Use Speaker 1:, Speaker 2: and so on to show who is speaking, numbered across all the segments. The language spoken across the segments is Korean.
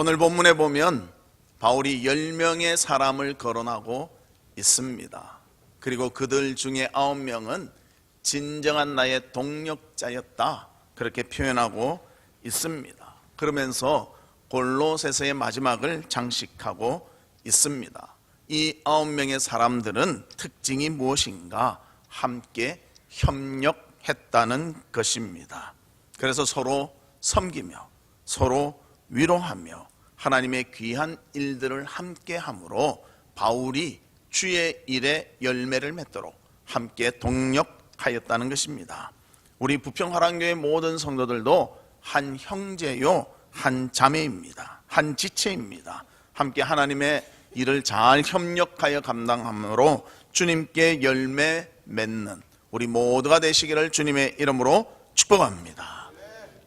Speaker 1: 오늘 본문에 보면 바울이 10명의 사람을 거론하고 있습니다. 그리고 그들 중에 9명은 진정한 나의 동력자였다, 그렇게 표현하고 있습니다. 그러면서 골로새서의 마지막을 장식하고 있습니다. 이 9명의 사람들은 특징이 무엇인가? 함께 협력했다는 것입니다. 그래서 서로 섬기며 서로 위로하며 하나님의 귀한 일들을 함께 함으로 바울이 주의 일에 열매를 맺도록 함께 동력하였다는 것입니다. 우리 부평화랑교회 모든 성도들도 한 형제요 한 자매입니다. 한 지체입니다. 함께 하나님의 일을 잘 협력하여 감당함으로 주님께 열매 맺는 우리 모두가 되시기를 주님의 이름으로 축복합니다.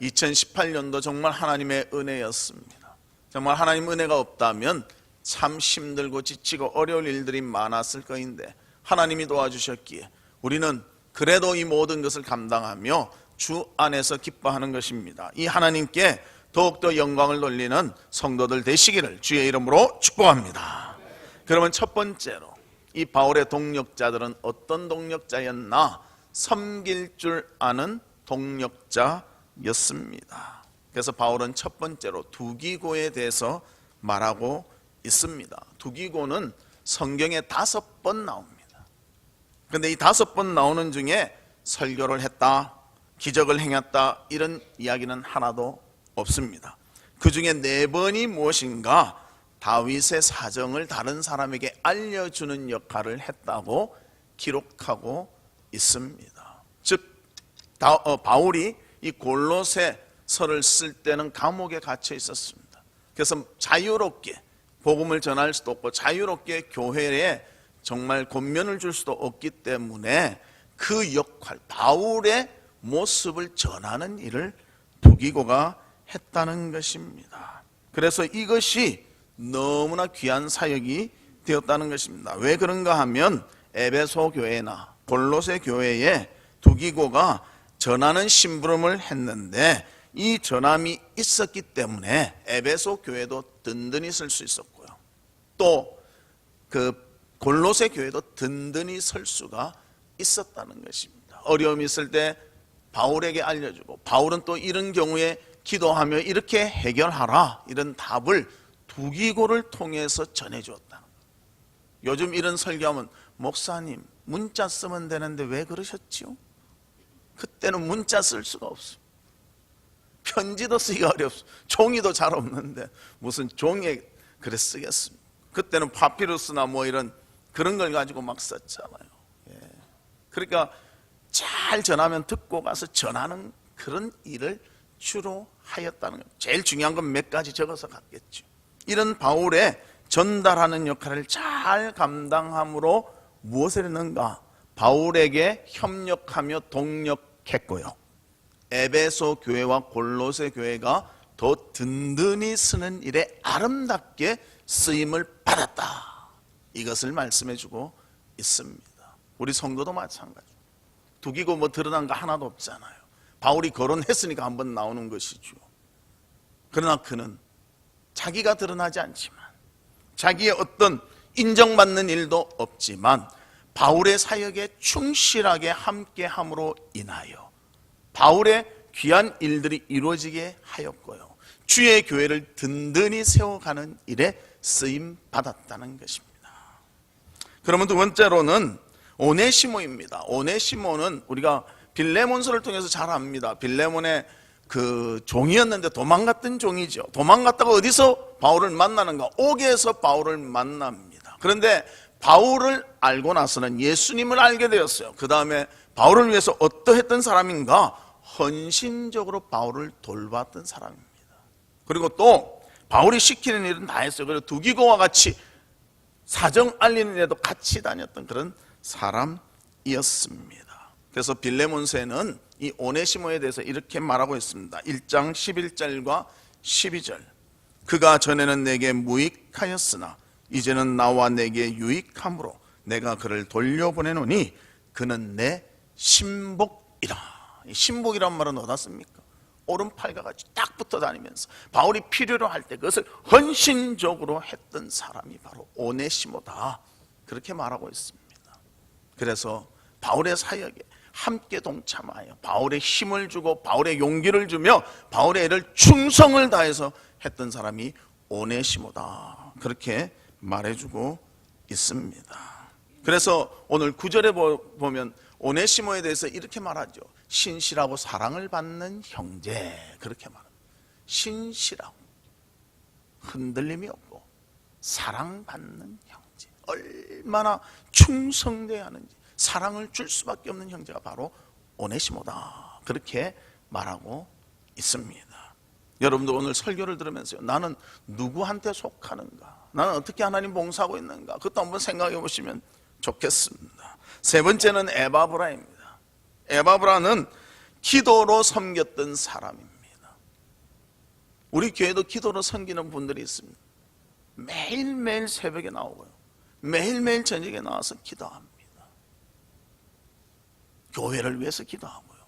Speaker 1: 2018년도 정말 하나님의 은혜였습니다. 정말 하나님 은혜가 없다면 참 힘들고 지치고 어려울 일들이 많았을 거인데 하나님이 도와주셨기에 우리는 그래도 이 모든 것을 감당하며 주 안에서 기뻐하는 것입니다. 이 하나님께 더욱더 영광을 돌리는 성도들 되시기를 주의 이름으로 축복합니다. 그러면 첫 번째로 이 바울의 동력자들은 어떤 동력자였나? 섬길 줄 아는 동력자였습니다. 그래서 바울은 첫 번째로 두기고에 대해서 말하고 있습니다. 두기고는 성경에 5번 나옵니다. 그런데 이 5번 나오는 중에 설교를 했다, 기적을 행했다, 이런 이야기는 하나도 없습니다. 그 중에 4번이 무엇인가? 다윗의 사정을 다른 사람에게 알려주는 역할을 했다고 기록하고 있습니다. 즉 바울이 이 골로새서를 쓸 때는 감옥에 갇혀 있었습니다. 그래서 자유롭게 복음을 전할 수도 없고 자유롭게 교회에 정말 권면을 줄 수도 없기 때문에 그 역할, 바울의 모습을 전하는 일을 두기고가 했다는 것입니다. 그래서 이것이 너무나 귀한 사역이 되었다는 것입니다. 왜 그런가 하면 에베소 교회나 골로새 교회에 두기고가 전하는 심부름을 했는데 이 전함이 있었기 때문에 에베소 교회도 든든히 설 수 있었고요, 또 그 골로새 교회도 든든히 설 수가 있었다는 것입니다. 어려움이 있을 때 바울에게 알려주고 바울은 또 이런 경우에 기도하며 이렇게 해결하라, 이런 답을 두기고를 통해서 전해주었다는 거예요. 요즘 이런 설교하면 목사님 문자 쓰면 되는데 왜 그러셨지요? 그때는 문자 쓸 수가 없어요. 편지도 쓰기가 어렵어요. 종이도 잘 없는데 무슨 종이에 글을 쓰겠습니까? 그때는 파피루스나 뭐 이런 그런 걸 가지고 막 썼잖아요. 그러니까 잘 전하면 듣고 가서 전하는 그런 일을 주로 하였다는 거예요. 제일 중요한 건 몇 가지 적어서 갔겠죠. 이런 바울의 전달하는 역할을 잘 감당함으로 무엇을 했는가? 바울에게 협력하며 동력했고요, 에베소 교회와 골로새 교회가 더 든든히 쓰는 일에 아름답게 쓰임을 받았다, 이것을 말씀해 주고 있습니다. 우리 성도도 마찬가지죠. 두기고 뭐 드러난 거 하나도 없잖아요. 바울이 거론했으니까 한번 나오는 것이죠. 그러나 그는 자기가 드러나지 않지만, 자기의 어떤 인정받는 일도 없지만 바울의 사역에 충실하게 함께함으로 인하여 바울의 귀한 일들이 이루어지게 하였고요, 주의 교회를 든든히 세워가는 일에 쓰임 받았다는 것입니다. 그러면 두 번째로는 오네시모입니다. 오네시모는 우리가 빌레몬서를 통해서 잘 압니다. 빌레몬의 그 종이었는데 도망갔던 종이죠. 도망갔다가 어디서 바울을 만나는가? 옥에서 바울을 만납니다. 그런데 바울을 알고 나서는 예수님을 알게 되었어요. 그 다음에 바울을 위해서 어떠했던 사람인가? 헌신적으로 바울을 돌봤던 사람입니다. 그리고 또 바울이 시키는 일은 다 했어요. 그리고 두기고와 같이 사정 알리는 일에도 같이 다녔던 그런 사람이었습니다. 그래서 빌레몬서에는 이 오네시모에 대해서 이렇게 말하고 있습니다. 1장 11절과 12절. 그가 전에는 내게 무익하였으나 이제는 나와 내게 유익함으로 내가 그를 돌려보내노니 그는 내 신복이라. 신복이란 말은 어디다 씁니까? 오른팔과 같이 딱 붙어 다니면서 바울이 필요로 할 때 그것을 헌신적으로 했던 사람이 바로 오네시모다, 그렇게 말하고 있습니다. 그래서 바울의 사역에 함께 동참하여 바울의 힘을 주고 바울의 용기를 주며 바울의 일을 충성을 다해서 했던 사람이 오네시모다, 그렇게 말해주고 있습니다. 그래서 오늘 9절에 보면 오네시모에 대해서 이렇게 말하죠. 신실하고 사랑을 받는 형제, 그렇게 말합니다. 신실하고 흔들림이 없고 사랑받는 형제, 얼마나 충성되어야 하는지 사랑을 줄 수밖에 없는 형제가 바로 오네시모다, 그렇게 말하고 있습니다. 여러분도 오늘 설교를 들으면서요, 나는 누구한테 속하는가, 나는 어떻게 하나님 봉사하고 있는가, 그것도 한번 생각해 보시면 좋겠습니다. 세 번째는 에바브라입니다. 에바브라는 기도로 섬겼던 사람입니다. 우리 교회도 기도로 섬기는 분들이 있습니다. 매일매일 새벽에 나오고요, 매일매일 저녁에 나와서 기도합니다. 교회를 위해서 기도하고요,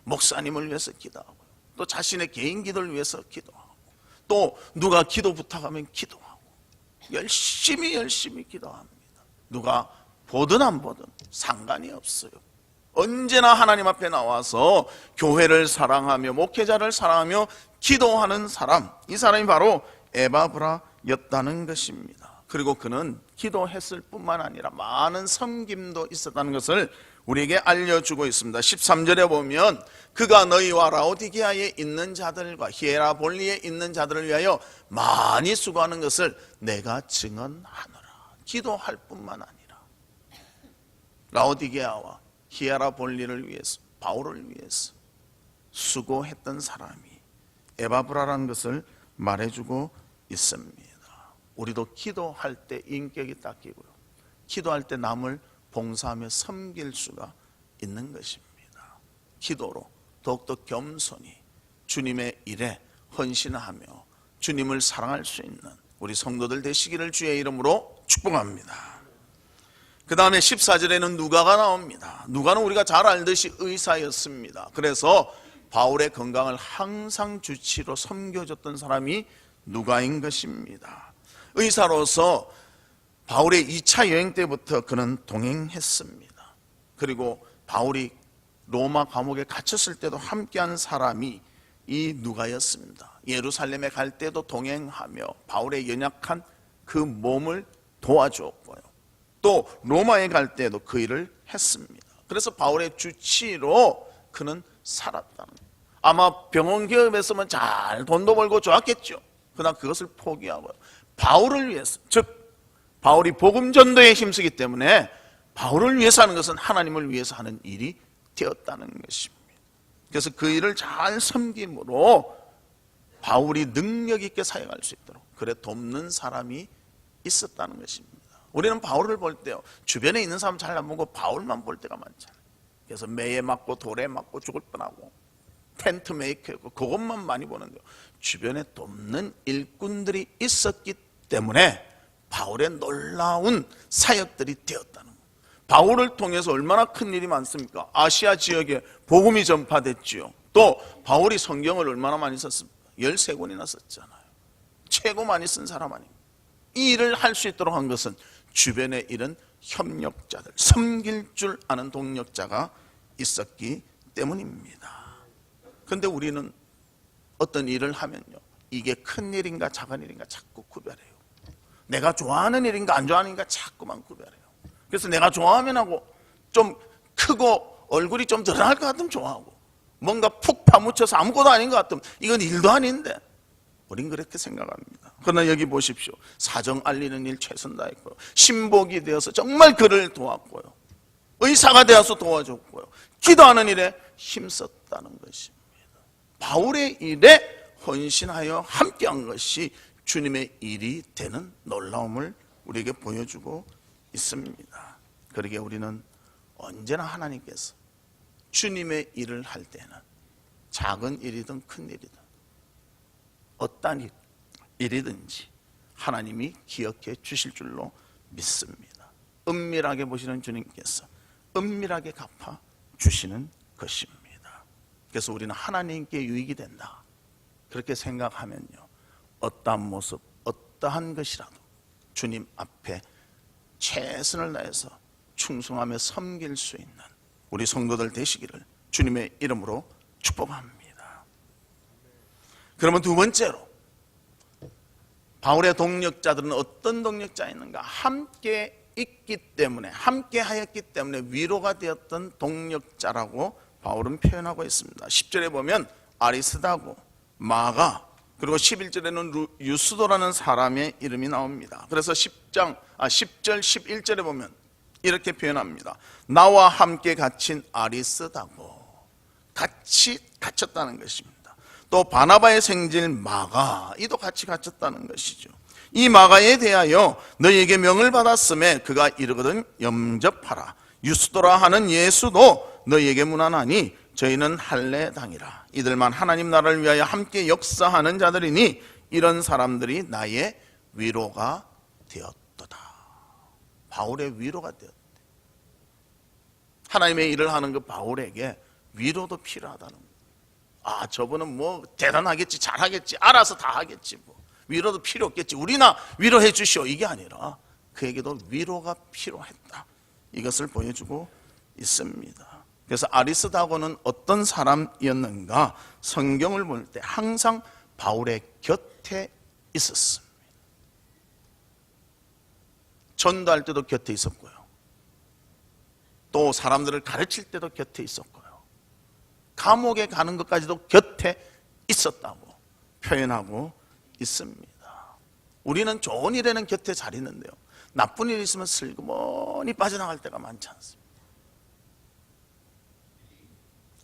Speaker 1: 목사님을 위해서 기도하고요, 또 자신의 개인 기도를 위해서 기도하고, 또 누가 기도 부탁하면 기도하고, 열심히 기도합니다. 누가 보든 안 보든 상관이 없어요. 언제나 하나님 앞에 나와서 교회를 사랑하며 목회자를 사랑하며 기도하는 사람, 이 사람이 바로 에바브라였다는 것입니다. 그리고 그는 기도했을 뿐만 아니라 많은 섬김도 있었다는 것을 우리에게 알려주고 있습니다. 13절에 보면 그가 너희와 라오디게아에 있는 자들과 히에라볼리에 있는 자들을 위하여 많이 수고하는 것을 내가 증언하노라. 기도할 뿐만 아니라 라오디게아와 히에라볼리를 위해서, 바울을 위해서 수고했던 사람이 에바브라라는 것을 말해주고 있습니다. 우리도 기도할 때 인격이 닦이고요, 기도할 때 남을 봉사하며 섬길 수가 있는 것입니다. 기도로 더욱더 겸손히 주님의 일에 헌신하며 주님을 사랑할 수 있는 우리 성도들 되시기를 주의 이름으로 축복합니다. 그 다음에 14절에는 누가가 나옵니다. 누가는 우리가 잘 알듯이 의사였습니다. 그래서 바울의 건강을 항상 주치로 섬겨줬던 사람이 누가인 것입니다. 의사로서 바울의 2차 여행 때부터 그는 동행했습니다. 그리고 바울이 로마 감옥에 갇혔을 때도 함께한 사람이 이 누가였습니다. 예루살렘에 갈 때도 동행하며 바울의 연약한 그 몸을 도와주었고요, 또 로마에 갈 때도 그 일을 했습니다. 그래서 바울의 주치로 그는 살았다는 거예요. 아마 병원 기업에서만 잘 돈도 벌고 좋았겠죠. 그러나 그것을 포기하고요, 바울을 위해서, 즉 바울이 복음 전도에 힘쓰기 때문에 바울을 위해서 하는 것은 하나님을 위해서 하는 일이 되었다는 것입니다. 그래서 그 일을 잘 섬김으로 바울이 능력 있게 사역할 수 있도록 그래 돕는 사람이 있었다는 것입니다. 우리는 바울을 볼 때요, 주변에 있는 사람 잘 안 보고 바울만 볼 때가 많잖아요. 그래서 매에 맞고 돌에 맞고 죽을 뻔하고 텐트 메이커고 그것만 많이 보는데요, 주변에 돕는 일꾼들이 있었기 때문에 바울의 놀라운 사역들이 되었다는 거예요. 바울을 통해서 얼마나 큰 일이 많습니까? 아시아 지역에 복음이 전파됐지요. 또 바울이 성경을 얼마나 많이 썼습니까? 13권이나 썼잖아요. 최고 많이 쓴 사람 아닙니까? 이 일을 할 수 있도록 한 것은 주변에 이런 협력자들, 섬길 줄 아는 동력자가 있었기 때문입니다. 그런데 우리는 어떤 일을 하면요, 이게 큰 일인가 작은 일인가 자꾸 구별해요. 내가 좋아하는 일인가 안 좋아하는 일인가 자꾸만 구별해요. 그래서 내가 좋아하면 하고, 좀 크고 얼굴이 좀 드러날 것 같으면 좋아하고, 뭔가 푹 파묻혀서 아무것도 아닌 것 같으면 이건 일도 아닌데, 우린 그렇게 생각합니다. 그러나 여기 보십시오. 사정 알리는 일 최선 다했고요, 신복이 되어서 정말 그를 도왔고요, 의사가 되어서 도와줬고요, 기도하는 일에 힘썼다는 것입니다. 바울의 일에 헌신하여 함께한 것이 주님의 일이 되는 놀라움을 우리에게 보여주고 있습니다. 그러기에 우리는 언제나 하나님께서 주님의 일을 할 때는 작은 일이든 큰 일이든 어떠한 일이든지 하나님이 기억해 주실 줄로 믿습니다. 은밀하게 보시는 주님께서 은밀하게 갚아 주시는 것입니다. 그래서 우리는 하나님께 유익이 된다. 그렇게 생각하면요, 어떠한 모습, 어떠한 것이라도 주님 앞에 최선을 다해서 충성하며 섬길 수 있는 우리 성도들 되시기를 주님의 이름으로 축복합니다. 그러면 두 번째로, 바울의 동력자들은 어떤 동력자였는가? 함께 있기 때문에, 함께 하였기 때문에 위로가 되었던 동력자라고 바울은 표현하고 있습니다. 10절에 보면 아리스다고, 마가, 그리고 11절에는 유스도라는 사람의 이름이 나옵니다. 그래서 10절, 11절에 보면 이렇게 표현합니다. 나와 함께 갇힌 아리스다고, 같이 갇혔다는 것입니다. 또 바나바의 생질 마가, 이도 같이 갇혔다는 것이죠. 이 마가에 대하여 너희에게 명을 받았음에 그가 이르거든 염접하라. 유스도라 하는 예수도 너희에게 문안하니 저희는 할례당이라. 이들만 하나님 나라를 위하여 함께 역사하는 자들이니 이런 사람들이 나의 위로가 되었도다. 바울의 위로가 되었다. 하나님의 일을 하는 그 바울에게 위로도 필요하다는 거예요. 아, 저분은 뭐 대단하겠지, 잘하겠지, 알아서 다 하겠지, 뭐 위로도 필요 없겠지, 우리나 위로해 주시오, 이게 아니라 그에게도 위로가 필요했다. 이것을 보여주고 있습니다. 그래서 아리스다고는 어떤 사람이었는가? 성경을 볼 때 항상 바울의 곁에 있었습니다. 전도할 때도 곁에 있었고요, 또 사람들을 가르칠 때도 곁에 있었고요, 감옥에 가는 것까지도 곁에 있었다고 표현하고 있습니다. 우리는 좋은 일에는 곁에 잘 있는데요, 나쁜 일이 있으면 슬그머니 빠져나갈 때가 많지 않습니다.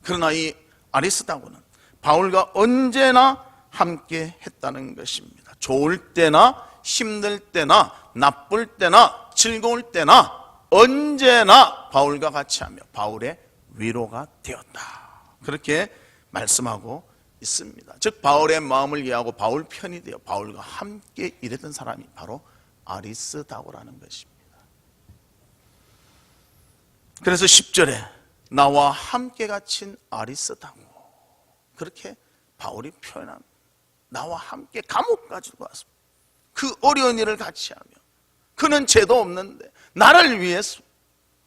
Speaker 1: 그러나 이 아리스다고는 바울과 언제나 함께 했다는 것입니다. 좋을 때나 힘들 때나 나쁠 때나 즐거울 때나 언제나 바울과 같이 하며 바울의 위로가 되었다. 그렇게 말씀하고 있습니다. 즉 바울의 마음을 이해하고 바울 편이 되어 바울과 함께 일했던 사람이 바로 아리스다고라는 것입니다. 그래서 10절에 나와 함께 갇힌 아리스다고, 그렇게 바울이 표현합니다. 나와 함께 감옥까지도 왔습니다. 그 어려운 일을 같이 하며, 그는 죄도 없는데 나를 위해서,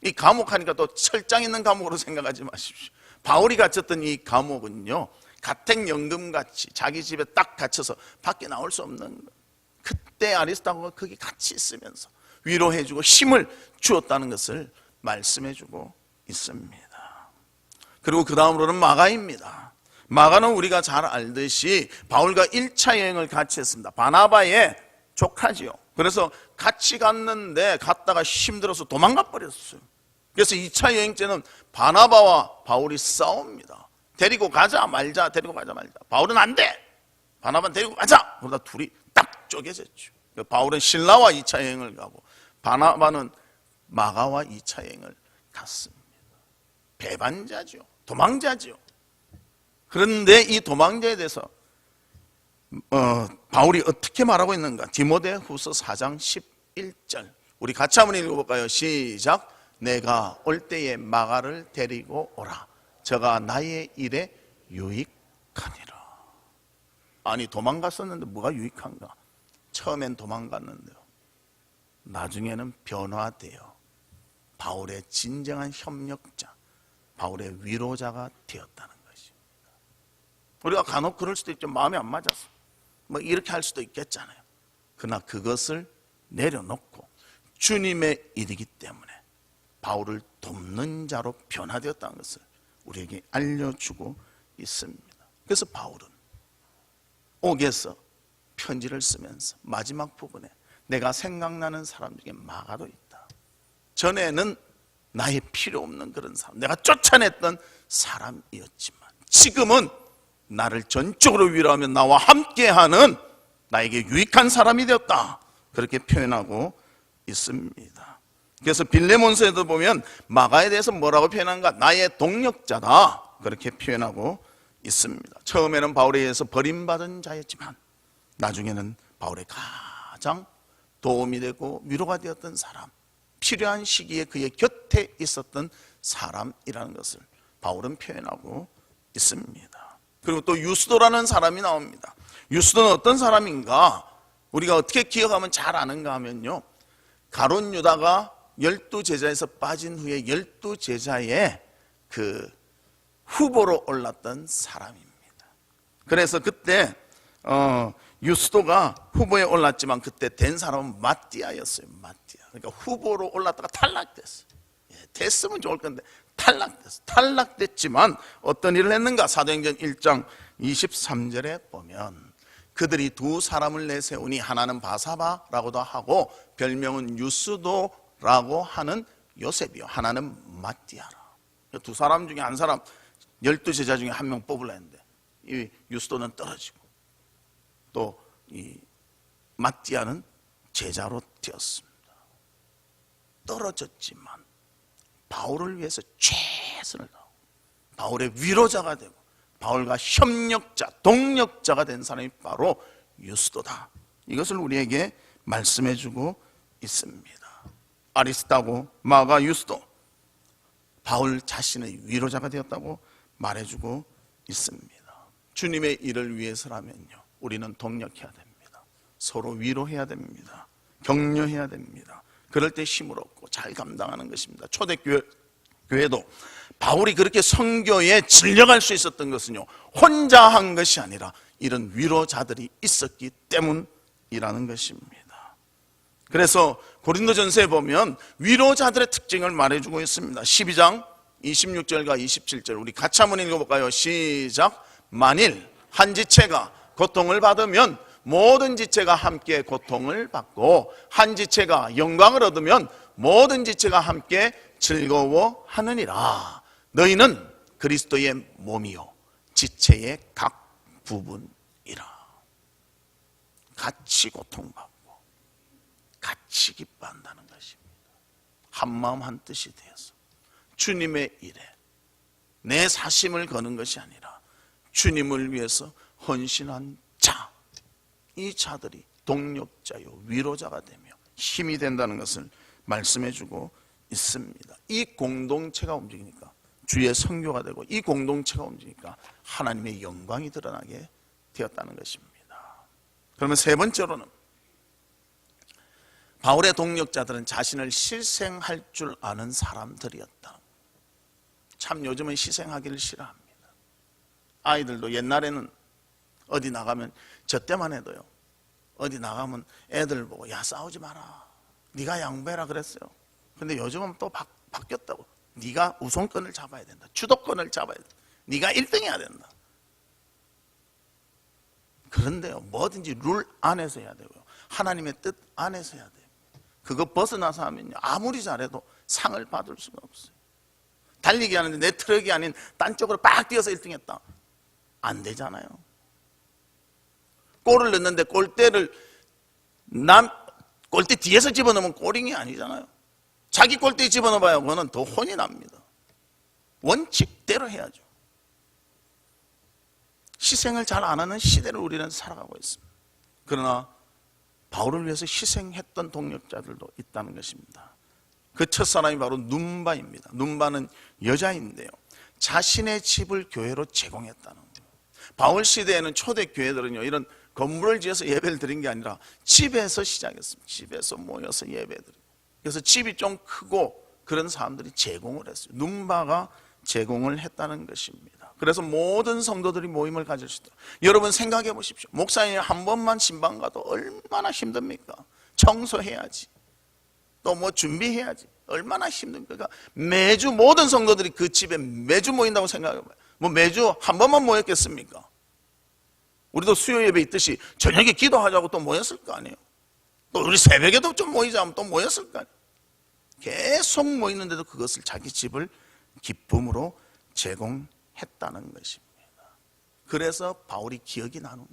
Speaker 1: 이 감옥 하니까 또 철장 있는 감옥으로 생각하지 마십시오. 바울이 갇혔던 이 감옥은요, 가택연금같이 자기 집에 딱 갇혀서 밖에 나올 수 없는 거예요. 그때 아리스다고가 거기 같이 있으면서 위로해주고 힘을 주었다는 것을 말씀해주고 있습니다. 그리고 그 다음으로는 마가입니다. 마가는 우리가 잘 알듯이 바울과 1차 여행을 같이 했습니다. 바나바의 조카지요. 그래서 같이 갔는데 갔다가 힘들어서 도망가 버렸어요. 그래서 2차 여행 때는 바나바와 바울이 싸웁니다. 데리고 가자 말자, 데리고 가자 말자. 바울은 안 돼, 바나바는 데리고 가자. 그러다 둘이 딱 쪼개졌죠. 바울은 신라와 2차 여행을 가고 바나바는 마가와 2차 여행을 갔습니다. 배반자죠, 도망자죠. 그런데 이 도망자에 대해서 바울이 어떻게 말하고 있는가? 디모데후서 4장 11절, 우리 같이 한번 읽어볼까요? 시작. 내가 올 때에 마가를 데리고 오라. 저가 나의 일에 유익하니라. 아니, 도망갔었는데 뭐가 유익한가? 처음엔 도망갔는데요, 나중에는 변화되어 바울의 진정한 협력자, 바울의 위로자가 되었다는 것입니다. 우리가 간혹 그럴 수도 있죠. 마음이 안 맞아서 뭐 이렇게 할 수도 있겠잖아요. 그러나 그것을 내려놓고 주님의 일이기 때문에 바울을 돕는 자로 변화되었다는 것을 우리에게 알려주고 있습니다. 그래서 바울은 옥에서 편지를 쓰면서 마지막 부분에 내가 생각나는 사람 중에 마가도 있다. 전에는 나의 필요 없는 그런 사람, 내가 쫓아냈던 사람이었지만 지금은 나를 전적으로 위로하며 나와 함께하는 나에게 유익한 사람이 되었다. 그렇게 표현하고 있습니다. 그래서 빌레몬서에도 보면 마가에 대해서 뭐라고 표현한가? 나의 동력자다. 그렇게 표현하고 있습니다. 처음에는 바울에 의해서 버림받은 자였지만 나중에는 바울의 가장 도움이 되고 위로가 되었던 사람, 필요한 시기에 그의 곁에 있었던 사람이라는 것을 바울은 표현하고 있습니다. 그리고 또 유스도라는 사람이 나옵니다. 유스도는 어떤 사람인가? 우리가 어떻게 기억하면 잘 아는가 하면요, 가룟 유다가 12제자에서 빠진 후에 12제자의 그 후보로 올랐던 사람입니다. 그래서 그때 유스도가 후보에 올랐지만 그때 된 사람은 마띠아였어요. 마띠아. 그러니까 후보로 올랐다가 탈락됐어요. 됐으면 좋을 건데 탈락됐어요. 탈락됐지만 어떤 일을 했는가? 사도행전 1장 23절에 보면 그들이 두 사람을 내세우니 하나는 바사바라고도 하고 별명은 유스도라고 하는 요셉이요, 하나는 마띠아라. 두 사람 중에 한 사람, 12제자 중에 한 명 뽑으려 했는데 이 유스도는 떨어지고 또 이 마띠아는 제자로 되었습니다. 떨어졌지만 바울을 위해서 최선을 다하고 바울의 위로자가 되고 바울과 협력자, 동력자가 된 사람이 바로 유스도다. 이것을 우리에게 말씀해 주고 있습니다. 아리스타고, 마가, 유스도, 바울 자신의 위로자가 되었다고 말해주고 있습니다. 주님의 일을 위해서라면요, 우리는 동력해야 됩니다. 서로 위로해야 됩니다. 격려해야 됩니다. 그럴 때 힘을 얻고 잘 감당하는 것입니다. 초대교회도 바울이 그렇게 선교에 진력할 수 있었던 것은요, 혼자 한 것이 아니라 이런 위로자들이 있었기 때문이라는 것입니다. 그래서 고린도전서에 보면 위로자들의 특징을 말해주고 있습니다. 12장 26절과 27절 우리 같이 한번 읽어볼까요? 시작. 만일 한 지체가 고통을 받으면 모든 지체가 함께 고통을 받고 한 지체가 영광을 얻으면 모든 지체가 함께 즐거워하느니라. 너희는 그리스도의 몸이요 지체의 각 부분이라. 같이 고통받고 같이 기뻐한다는 것입니다. 한마음 한뜻이 되어서 주님의 일에 내 사심을 거는 것이 아니라 주님을 위해서 헌신한 자, 이 자들이 동력자요 위로자가 되며 힘이 된다는 것을 말씀해 주고 있습니다. 이 공동체가 움직이니까 주의 선교가 되고 이 공동체가 움직이니까 하나님의 영광이 드러나게 되었다는 것입니다. 그러면 세 번째로는 바울의 동력자들은 자신을 희생할 줄 아는 사람들이었다. 참 요즘은 희생하기를 싫어합니다. 아이들도 옛날에는 어디 나가면, 저 때만 해도요, 어디 나가면 애들 보고 야 싸우지 마라, 네가 양보해라 그랬어요. 근데 요즘은 또 바뀌었다고. 네가 우선권을 잡아야 된다, 주도권을 잡아야 된다, 네가 1등 해야 된다. 그런데요, 뭐든지 룰 안에서 해야 되고요, 하나님의 뜻 안에서 해야 돼요. 그거 벗어나서 하면요, 아무리 잘해도 상을 받을 수가 없어요. 달리기 하는데 내 트럭이 아닌 딴 쪽으로 빡 뛰어서 1등 했다, 안 되잖아요. 골을 넣는데 골대를 골대 뒤에서 집어넣으면 골이 아니잖아요. 자기 골대에 집어넣어봐야 그거는 더 혼이 납니다. 원칙대로 해야죠. 희생을 잘 안 하는 시대를 우리는 살아가고 있습니다. 그러나 바울을 위해서 희생했던 동력자들도 있다는 것입니다. 그 첫사람이 바로 눈바입니다. 눈바는 여자인데요, 자신의 집을 교회로 제공했다는 거예요. 바울 시대에는 초대교회들은요, 이런 건물을 지어서 예배를 드린 게 아니라 집에서 시작했습니다. 집에서 모여서 예배드리고, 그래서 집이 좀 크고 그런 사람들이 제공을 했어요. 눈바가 제공을 했다는 것입니다. 그래서 모든 성도들이 모임을 가질 수 있도록. 여러분 생각해 보십시오. 목사님 한 번만 신방 가도 얼마나 힘듭니까? 청소해야지, 또 뭐 준비해야지, 얼마나 힘듭니까? 매주 모든 성도들이 그 집에 매주 모인다고 생각해봐요. 뭐 매주 한 번만 모였겠습니까? 우리도 수요 예배 있듯이 저녁에 기도하자고 또 모였을 거 아니에요. 또 우리 새벽에도 좀 모이자 하면 또 모였을 거 아니에요. 계속 모이는데도 그것을 자기 집을 기쁨으로 제공했다는 것입니다. 그래서 바울이 기억이 나는,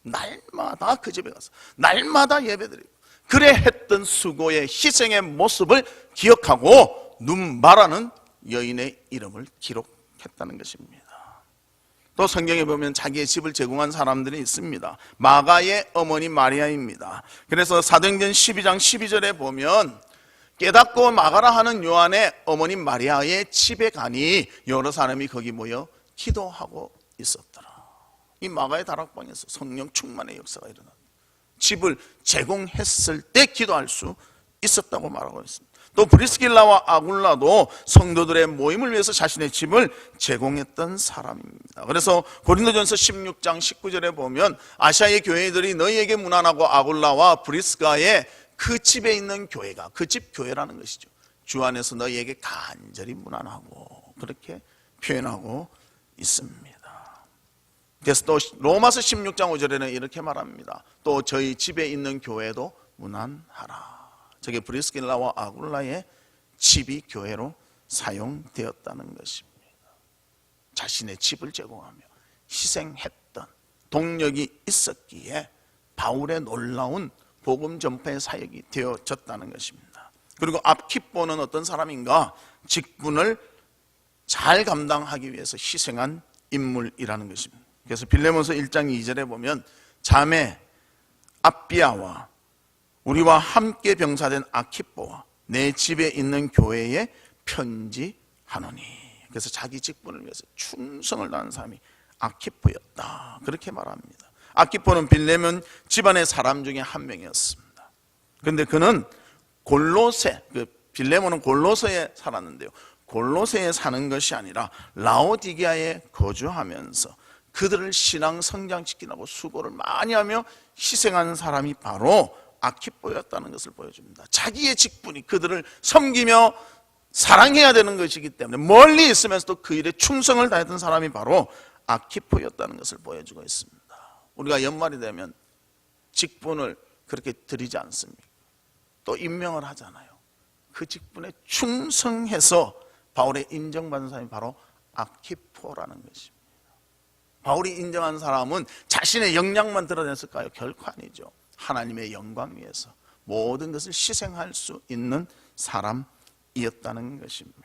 Speaker 1: 날마다 그 집에 가서 날마다 예배드리고 그래 했던 수고의 희생의 모습을 기억하고 눈바라는 여인의 이름을 기록했다는 것입니다. 또 성경에 보면 자기의 집을 제공한 사람들이 있습니다. 마가의 어머니 마리아입니다. 그래서 사도행전 12장 12절에 보면 깨닫고 마가라 하는 요한의 어머니 마리아의 집에 가니 여러 사람이 거기 모여 기도하고 있었더라. 이 마가의 다락방에서 성령 충만의 역사가 일어났다. 집을 제공했을 때 기도할 수 있었다고 말하고 있습니다. 또 브리스길라와 아굴라도 성도들의 모임을 위해서 자신의 집을 제공했던 사람입니다. 그래서 고린도전서 16장 19절에 보면 아시아의 교회들이 너희에게 문안하고 아굴라와 브리스가의 그 집에 있는 교회가, 그 집 교회라는 것이죠, 주 안에서 너희에게 간절히 문안하고, 그렇게 표현하고 있습니다. 그래서 또 로마서 16장 5절에는 이렇게 말합니다. 또 저희 집에 있는 교회도 문안하라. 저게 브리스길라와 아굴라의 집이 교회로 사용되었다는 것입니다. 자신의 집을 제공하며 희생했던 동력이 있었기에 바울의 놀라운 복음 전파의 사역이 되어졌다는 것입니다. 그리고 아키포는 어떤 사람인가? 직분을 잘 감당하기 위해서 희생한 인물이라는 것입니다. 그래서 빌레몬서 1장 2절에 보면 자매 아비아와 우리와 함께 병사된 아키포와 내 집에 있는 교회에 편지하노니, 그래서 자기 직분을 위해서 충성을 다한 사람이 아키포였다, 그렇게 말합니다. 아키포는 빌레몬 집안의 사람 중에 한 명이었습니다. 그런데 그는 골로새, 빌레몬은 골로새에 살았는데요, 골로새에 사는 것이 아니라 라오디게아에 거주하면서 그들을 신앙 성장시키려고 수고를 많이 하며 희생한 사람이 바로 아키포였다는 것을 보여줍니다. 자기의 직분이 그들을 섬기며 사랑해야 되는 것이기 때문에 멀리 있으면서도 그 일에 충성을 다했던 사람이 바로 아키포였다는 것을 보여주고 있습니다. 우리가 연말이 되면 직분을 그렇게 드리지 않습니까? 또 임명을 하잖아요. 그 직분에 충성해서 바울의 인정받은 사람이 바로 아키포라는 것입니다. 바울이 인정한 사람은 자신의 역량만 드러냈을까요? 결코 아니죠. 하나님의 영광 위해서 모든 것을 희생할 수 있는 사람이었다는 것입니다.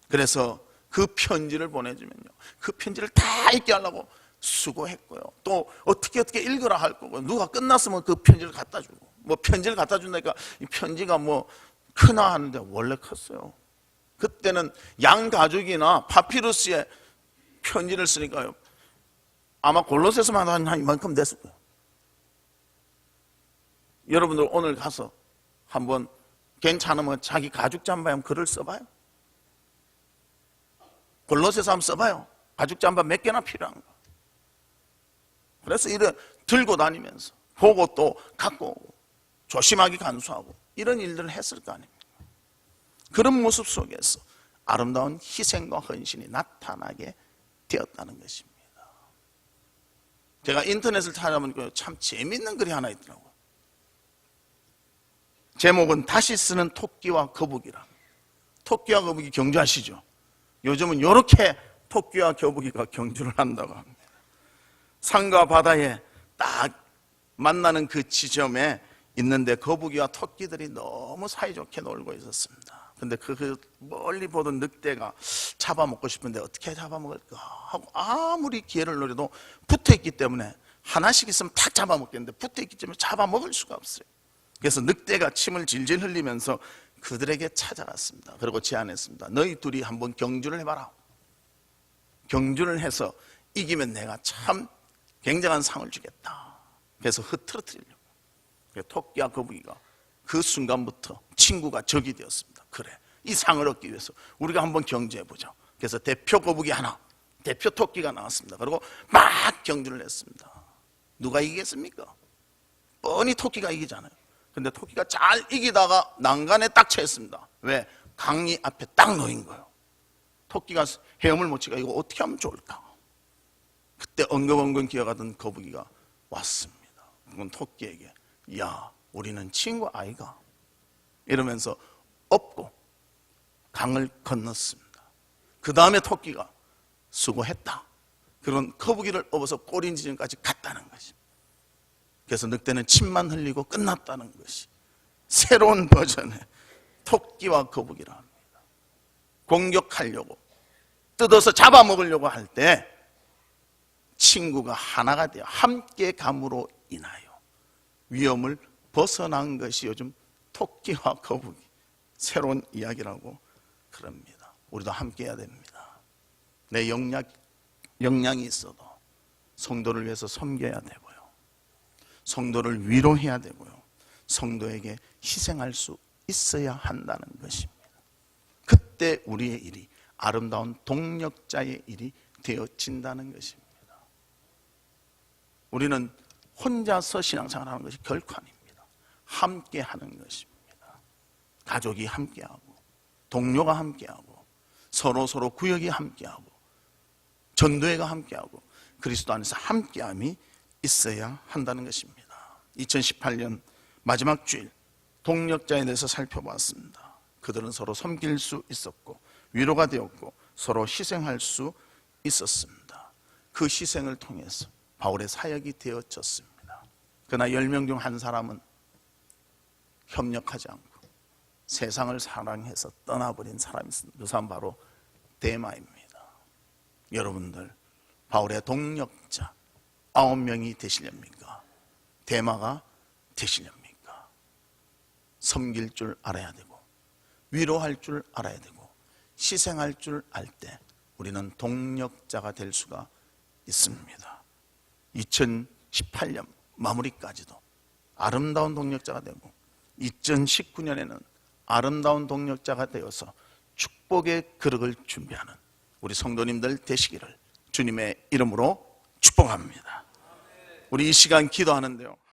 Speaker 1: 그래서 그 편지를 보내주면요, 그 편지를 다 읽게 하려고 수고했고요, 또 어떻게 읽으라 할 거고, 누가 끝났으면 그 편지를 갖다 주고, 뭐 편지를 갖다 준다니까 이 편지가 뭐 크나 하는데 원래 컸어요. 그때는 양가죽이나 파피루스에 편지를 쓰니까요, 아마 골로새서만 한 이만큼 됐을 거예요. 여러분들 오늘 가서 한번 괜찮으면 자기 가죽 잠바에 한번 글을 써봐요. 골로새서 한번 써봐요. 가죽 잠바 몇 개나 필요한 거. 그래서 이래 들고 다니면서 보고 또 갖고 오고 조심하게 간수하고 이런 일들을 했을 거 아닙니까? 그런 모습 속에서 아름다운 희생과 헌신이 나타나게 되었다는 것입니다. 제가 인터넷을 찾아보니까 참 재밌는 글이 하나 있더라고요. 제목은 다시 쓰는 토끼와 거북이라. 토끼와 거북이 경주하시죠? 요즘은 이렇게 토끼와 거북이가 경주를 한다고 합니다. 산과 바다에 딱 만나는 그 지점에 있는데 거북이와 토끼들이 너무 사이좋게 놀고 있었습니다. 근데 그 멀리 보던 늑대가 잡아먹고 싶은데 어떻게 잡아먹을까 하고 아무리 기회를 노려도 붙어있기 때문에 하나씩 있으면 탁 잡아먹겠는데 붙어있기 때문에 잡아먹을 수가 없어요. 그래서 늑대가 침을 질질 흘리면서 그들에게 찾아갔습니다. 그리고 제안했습니다. 너희 둘이 한번 경주를 해봐라. 경주를 해서 이기면 내가 참 굉장한 상을 주겠다. 그래서 흐트러뜨리려고. 토끼와 거북이가 그 순간부터 친구가 적이 되었습니다. 그래, 이 상을 얻기 위해서 우리가 한번 경주해보자. 그래서 대표 거북이 하나, 대표 토끼가 나왔습니다. 그리고 막 경주를 했습니다. 누가 이기겠습니까? 뻔히 토끼가 이기잖아요. 근데 토끼가 잘 이기다가 난간에 딱 처했습니다. 왜? 강이 앞에 딱 놓인 거예요. 토끼가 헤엄을 못 치니까 이거 어떻게 하면 좋을까? 그때 엉금엉금 기어가던 거북이가 왔습니다. 그건 토끼에게 야, 우리는 친구 아이가? 이러면서 업고 강을 건넜습니다. 그 다음에 토끼가 수고했다. 그런 거북이를 업어서 꼬린 지점까지 갔다는 것입니다. 그래서 늑대는 침만 흘리고 끝났다는 것이 새로운 버전의 토끼와 거북이라 합니다. 공격하려고 뜯어서 잡아먹으려고 할 때 친구가 하나가 되어 함께 감으로 인하여 위험을 벗어난 것이 요즘 토끼와 거북이 새로운 이야기라고 그럽니다. 우리도 함께 해야 됩니다. 내 역량 역량이 있어도 성도를 위해서 섬겨야 되고요, 성도를 위로해야 되고요, 성도에게 희생할 수 있어야 한다는 것입니다. 그때 우리의 일이 아름다운 동력자의 일이 되어진다는 것입니다. 우리는 혼자서 신앙생활하는 것이 결코 아닙니다. 함께 하는 것입니다. 가족이 함께하고, 동료가 함께하고, 서로 구역이 함께하고, 전도회가 함께하고, 그리스도 안에서 함께함이 있어야 한다는 것입니다. 2018년 마지막 주일 동력자에 대해서 살펴봤습니다. 그들은 서로 섬길 수 있었고 위로가 되었고 서로 희생할 수 있었습니다. 그 희생을 통해서 바울의 사역이 되어졌습니다. 그러나 10명 중 한 사람은 협력하지 않고 세상을 사랑해서 떠나버린 사람이 있습니다. 그 사람 바로 데마입니다. 여러분들, 바울의 동력자 9명이 되시렵니까? 데마가 되시렵니까? 섬길 줄 알아야 되고, 위로할 줄 알아야 되고, 희생할 줄 알 때 우리는 동력자가 될 수가 있습니다. 2018년 마무리까지도 아름다운 동력자가 되고 2019년에는 아름다운 동력자가 되어서 축복의 그릇을 준비하는 우리 성도님들 되시기를 주님의 이름으로 축복합니다. 우리 이 시간 기도하는데요,